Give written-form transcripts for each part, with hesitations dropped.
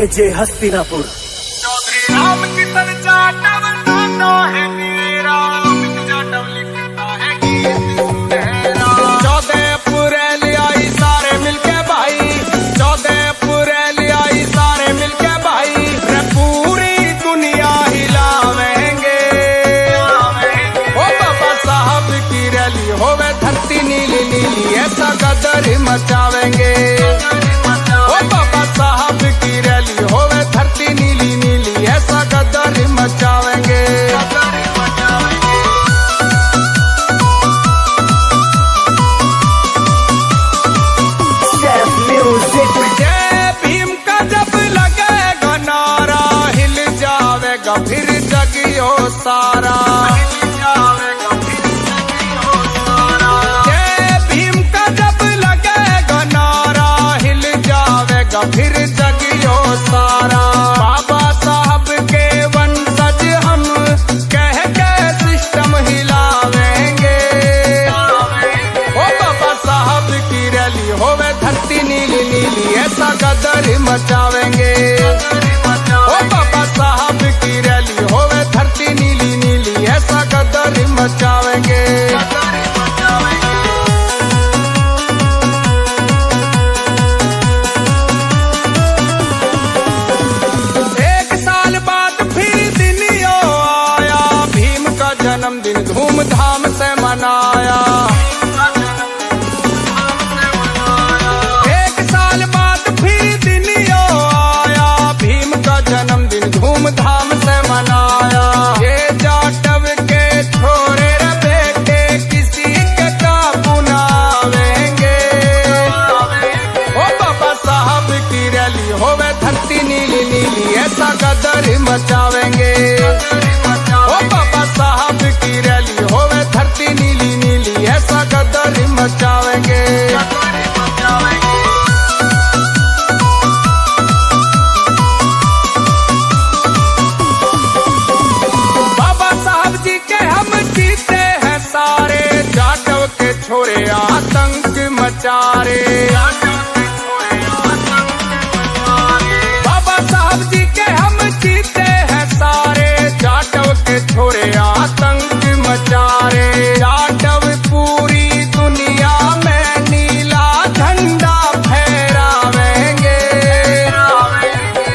जे हस्तिनापुर। चौधरी राम किशन जाटव नाना है मेरा, जाटव लिखता है गीत सुनहरा। 14 अप्रैल आई सारे मिलके भाई, 14 अप्रैल आई सारे मिलके भाई, रे पूरी दुनिया हिलावेंगे। ओ बाबा साहब की रैली होवे धरती नीली नीली, ऐसा गदर मचावेंगे। ओ बाबा साहब की रैली होवे धरती नीली नीली, ऐसा गदर मचावेंगे। जय भीम का जब लगेगा नारा, हिल जावेगा फिर जगियो सारा। जय भीम का जब लगेगा नारा, हिल जावेगा फिर जगियो सारा। बाबा साहब के वंशज हम कह के सिस्टम हिलावेंगे। ओ बाबा साहब की रैली होवे धरती नीली नीली, ऐसा गदर मचावेंगे। ओ बाबा साहब की रैली होवे धरती नीली नीली, ऐसा गदर मचावेंगे। एक साल बाद फिर दिन यो आया, भीम का जन्मदिन धूमधाम से मनाया। एक साल बाद फिर दिन यो आया, भीम का जन्मदिन धूमधाम से मनाया। ये जाटव के छोरे रे बेटे, किसी के काबू ना आवेंगे। ओ बाबा साहब की रैली होवे धरती नीली नीली, ऐसा गदर मचावेंगे। ओ बाबा साहब की रैली होवे धरती नीली नीली, ऐसा गदर मचावेंगे। बाबा साहब जी के हम जीते हैं सारे, जाटव के छोरे आतंक मचारे। बाबा साहब जी के हम जीते हैं सारे, जाटव के छोरे आतंक मचारे। जाटव पूरी दुनिया में नीला झंडा फहरावेंगे।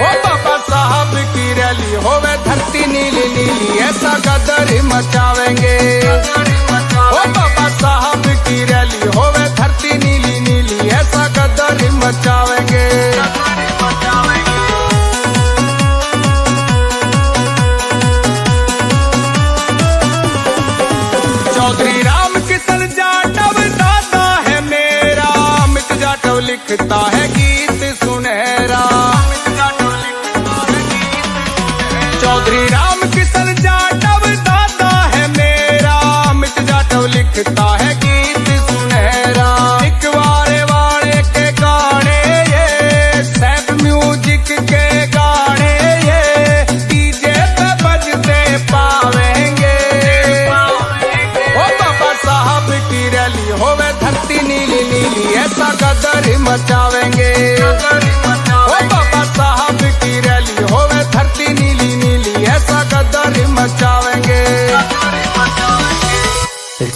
ओ बाबा साहब की रैली होवे धरती नीली नीली, ऐसा गदर मचावेंगे। ओ बाबा साहब की रैली होवे धरती नीली नीली, ऐसा गदर मचावेंगे। चौधरी राम किशन जाटव दादा है मेरा, अमित जाटव लिखता है गीत सुनहरा। चौधरी राम किशन जाटव दादा है मेरा, अमित जाटव लिखता है गीत सुनहरा। लिखवारे वाले के गाने ये, सैफ म्यूजिक के गाने ये, डीजे पे बजते पावेंगे। ओ बाबा साहब की रैली होवे धरती नीली नीली, ऐसा गदर मचावेंगे। ओ बाबा साहब की रैली होवे धरती नीली नीली, ऐसा गदर मचावेंगे।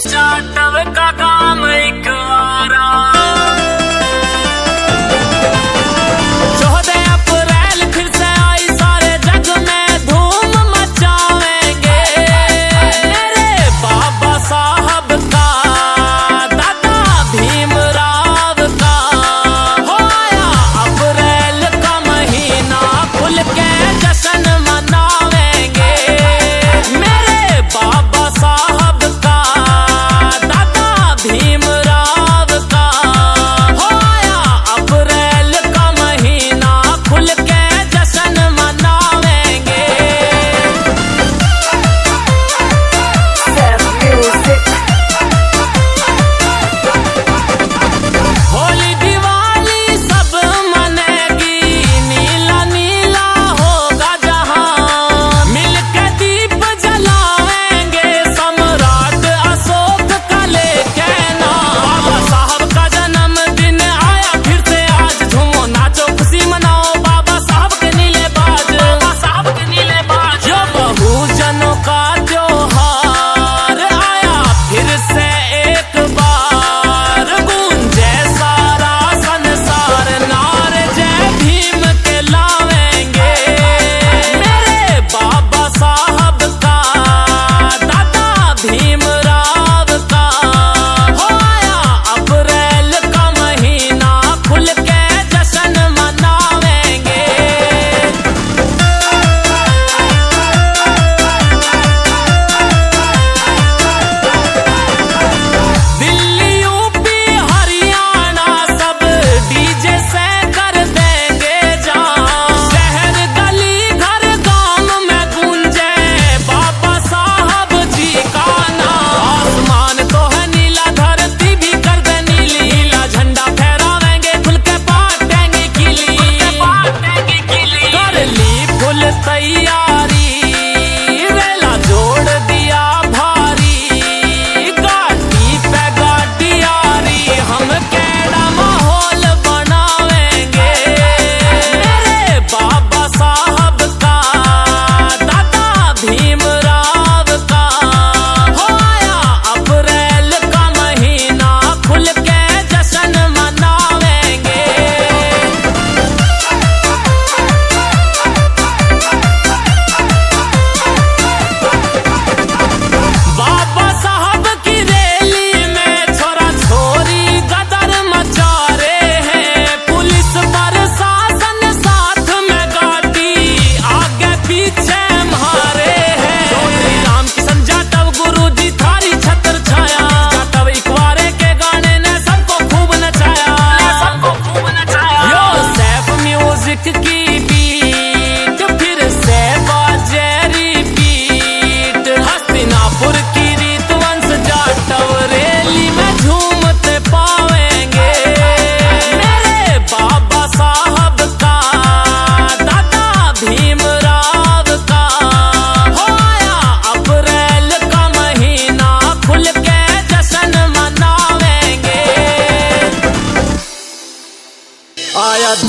जाटव का काम एक आरा, 14 अप्रैल फिर से आई सारे जग में धूम मचावेंगे। मेरे बाबा साहब का, दादा भीमराव का, हो आया अप्रैल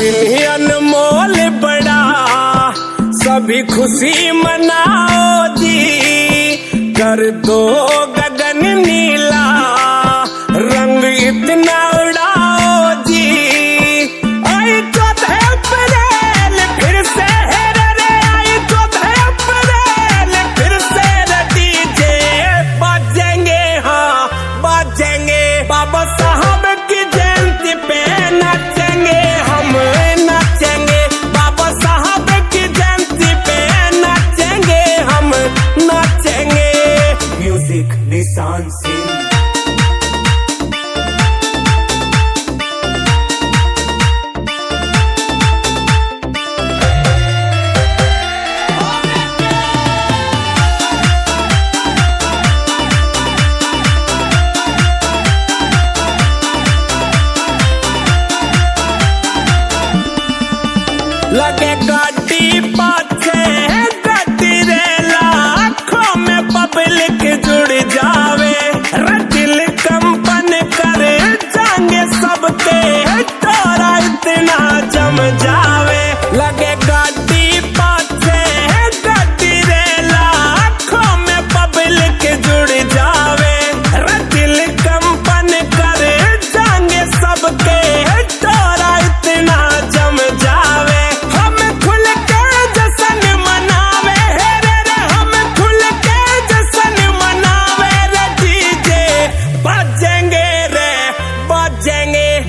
दिन ही अनमोल बड़ा, सभी खुशी मनाओ जी, कर दो गगन नीला, रंग इतना उड़ाओ जी। आई 14 अप्रैल फिर से है रे, आई 14 अप्रैल फिर से रे, डीजे बाजेंगे, हाँ बाजेंगे, बाबा साहब की जयंती पे नाचेंगे हम, नाचेंगे, बाबा साहब की जयंती पे नाचेंगे हम, नाचेंगे। म्यूजिक निशान सिंह। लगे गाड़ी पाछे गड्डी रे, लाखों में पब्लिक जुड़ जावे, दिल कंपन करे जाएंगे सबके, तोरा इतना जम जावे। लगे गाड़ी पाछे गड्डी रे, लाखों में पब्लिक जुड़ जावे, दिल कंपन करे जाएंगे सबके, तोरा इतना जम जावे।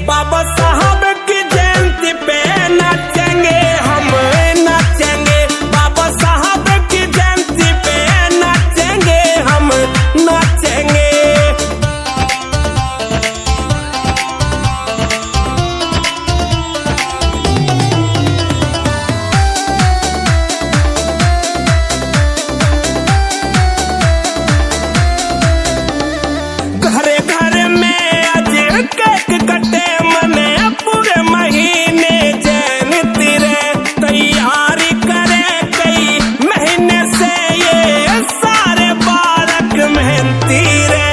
बाबा साहब की जयंती पे नाचेंगे हम, नाचेंगे, बाबा साहब की जयंती पे नाचेंगे हम, नाचेंगे। घरे घरे में आज केक कटे, मने पूरे महीने जयंती रे, तैयारी करे कई महीने से ये सारे बालक मेहनती रे।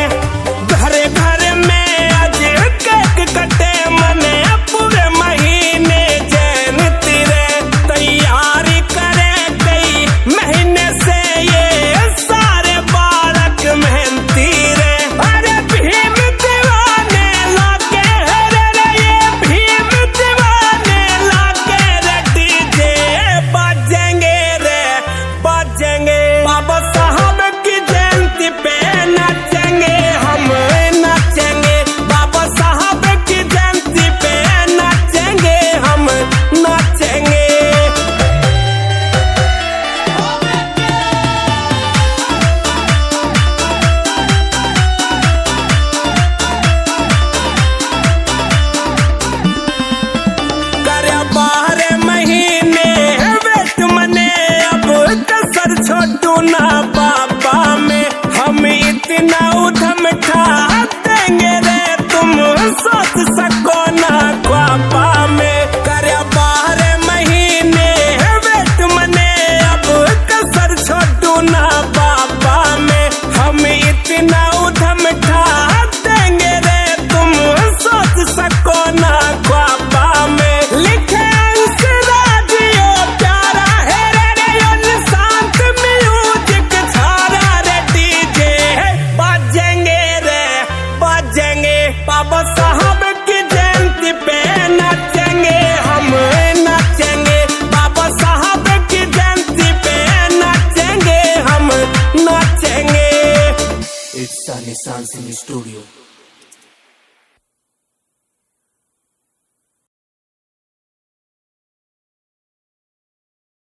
घरे घरे में आज केक कटे, मने पूरे महीने जयंती रे, तैयारी करे कई महीने से ये सारे बालक मेहनती रे। अरे भीम दीवाने लागे रे, ये भीम दीवाने लागे रे, डीजे बाजेंगे रे, बाजेंगे, बाबा साहब की जयंती पे नाचेंगे हम, नाचेंगे, बाबा साहब की जयंती पे नाचेंगे हम, नाचेंगे। करे 12 महीने वेट मने, अब कसर छोटू ना पापा में, हम इतना उधम खा देंगे रे, तुम सोच सको ना ख्वाबा में। करे 12 महीने वेट मने, अब कसर छोटू ना पापा में, हम इतना उधम खा देंगे रे, तुम सोच सको ना ख्वाबा में। लिखे अंश राजियो प्यारा है रे, यो शांत म्यूजिक छाड़ा रे, डीजे बाजेंगे रे, बाजेंगे, बाबा साहब की जयंती पे नाचेंगे हम, नाचेंगे, बाबा साहब की जयंती पे नाचेंगे हम, नाचेंगे। It's a Nissan Singh Studio.